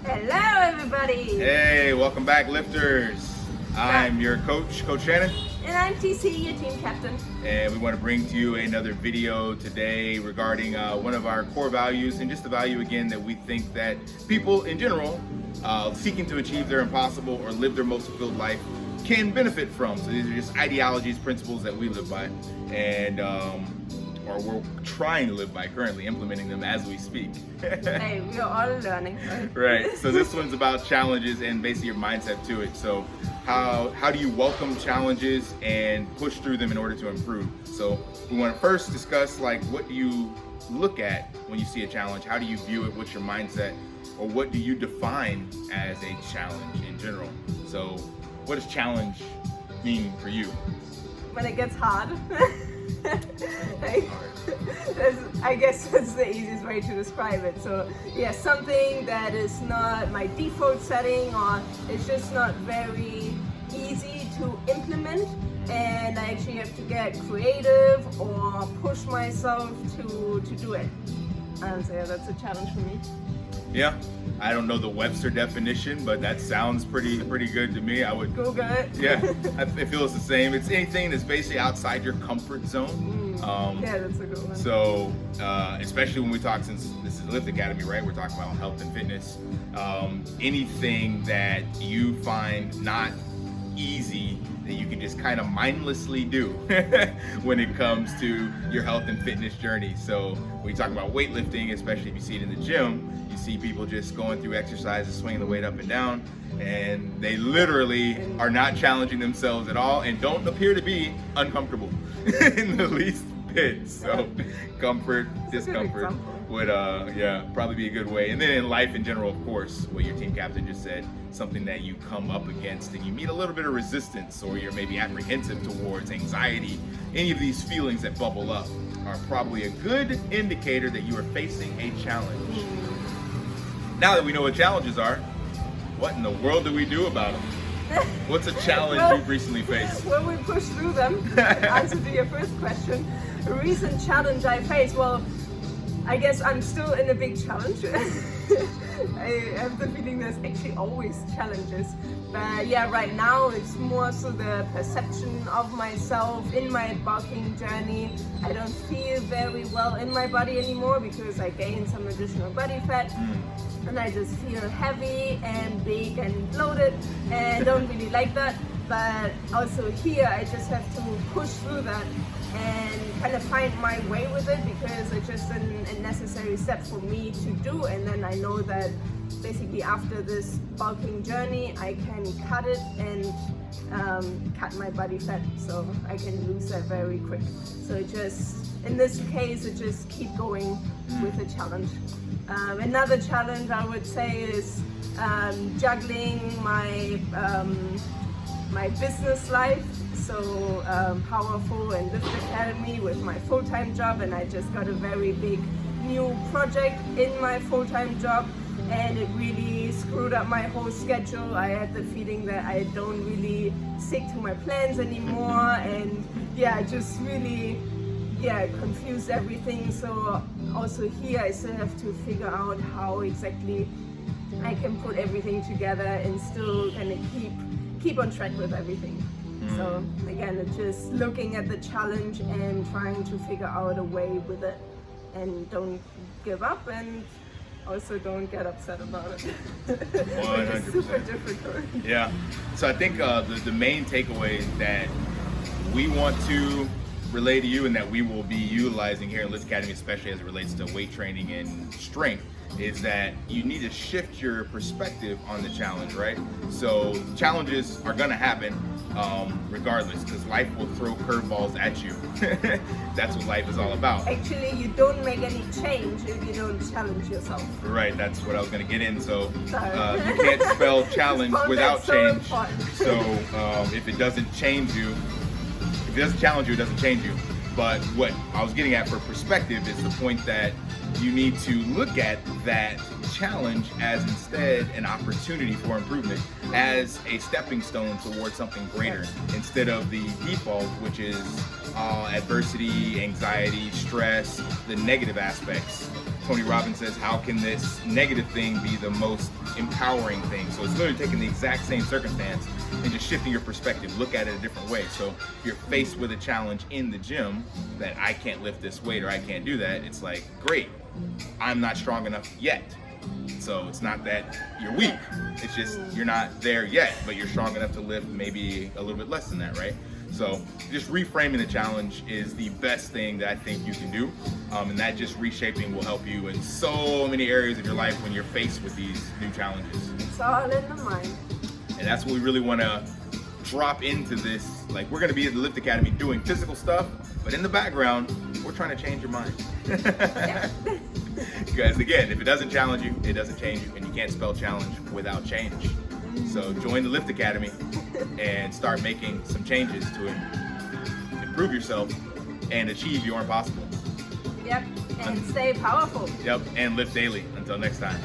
Hello, everybody. Hey, welcome back, lifters. I'm your coach, Coach Shannon, And I'm TC, your team captain. and we want to bring to you another video today regarding one of our core values, and just the value again that we think that people in general seeking to achieve their impossible or live their most fulfilled life can benefit from. So these are just ideologies, principles that we live by, and or we're trying to live by currently, implementing them as we speak. Hey, we are all learning. Right. So this one's about challenges and basically your mindset to it. So how do you welcome challenges and push through them in order to improve? So we want to first discuss, like, what do you look at when you see a challenge? How do you view it? What's your mindset? Or what do you define as a challenge in general? So what does challenge mean for you? When it gets hard. I guess that's the easiest way to describe it. So yeah, something that is not my default setting, or it's just not very easy to implement, and I actually have to get creative or push myself to do it. So yeah, that's a challenge for me. Yeah, I don't know the Webster definition, but that sounds pretty good to me. I would Google it. Yeah, I feel it's the same. It's anything that's basically outside your comfort zone. Yeah, that's a good one. So, especially when we talk, since this is Lift Academy, right? We're talking about health and fitness. Anything that you find not easy that you can just kind of mindlessly do when it comes to your health and fitness journey. So when you talk about weightlifting, especially if you see it in the gym, you see people just going through exercises, swinging the weight up and down, and they literally are not challenging themselves at all and don't appear to be uncomfortable in the least bit. So comfort, discomfort would probably be a good way. And then in life in general, of course, what your team captain just said, something that you come up against and you meet a little bit of resistance, or you're maybe apprehensive towards, anxiety, any of these feelings that bubble up are probably a good indicator that you are facing a challenge. Now that we know what challenges are, what in the world do we do about them? What's a challenge you've recently faced? When we push through them, answer to your first question, a recent challenge I faced, well, I guess I'm still in a big challenge. I have the feeling there's actually always challenges. But yeah, right now it's more so the perception of myself in my bulking journey. I don't feel very well in my body anymore because I gained some additional body fat. And I just feel heavy and big and bloated and don't really like that. But also here I just have to push through that and kind of find my way with it, because it's just a necessary step for me to do. And then I know that basically after this bulking journey I can cut it and cut my body fat, so I can lose that very quick. So it just, in this case, it just keep going with the challenge. Another challenge I would say is juggling my my business life, so Powerful and Lift Academy with my full-time job, and I just got a very big new project in my full-time job, and it really screwed up my whole schedule. I had the feeling that I don't really stick to my plans anymore, and yeah, just really confused everything. So also here I still have to figure out how exactly I can put everything together and still kind of keep on track with everything. So again, it's just looking at the challenge and trying to figure out a way with it, and don't give up, and also don't get upset about it. 100%. It's super difficult. Yeah. So I think the main takeaway that we want to relay to you, and that we will be utilizing here in Lift Academy, especially as it relates to weight training and strength, is that you need to shift your perspective on the challenge, right? So challenges are gonna happen regardless, because life will throw curveballs at you. That's what life is all about. Actually, you don't make any change if you don't challenge yourself. Right, that's what I was gonna get in. So you can't spell challenge without so change. So if it doesn't change you, if it doesn't challenge you, it doesn't change you. But what I was getting at for perspective is the point that you need to look at that challenge as instead an opportunity for improvement, as a stepping stone towards something greater, instead of the default, which is adversity, anxiety, stress, the negative aspects Tony Robbins says, how can this negative thing be the most empowering thing? So it's literally taking the exact same circumstance and just shifting your perspective, look at it a different way. So if you're faced with a challenge in the gym that I can't lift this weight or I can't do that, it's like, great, I'm not strong enough yet. So it's not that you're weak, it's just you're not there yet, but you're strong enough to lift maybe a little bit less than that, right? So just reframing the challenge is the best thing that I think you can do. And that just reshaping will help you in so many areas of your life when you're faced with these new challenges. It's all in the mind. And that's what we really want to drop into this. Like, we're going to be at the Lift Academy doing physical stuff, but in the background, we're trying to change your mind. Yeah. Because again, if it doesn't challenge you, it doesn't change you, and you can't spell challenge without change. So join the Lift Academy and start making some changes to improve yourself and achieve your impossible. Yep, and stay powerful. Yep, and lift daily. Until next time.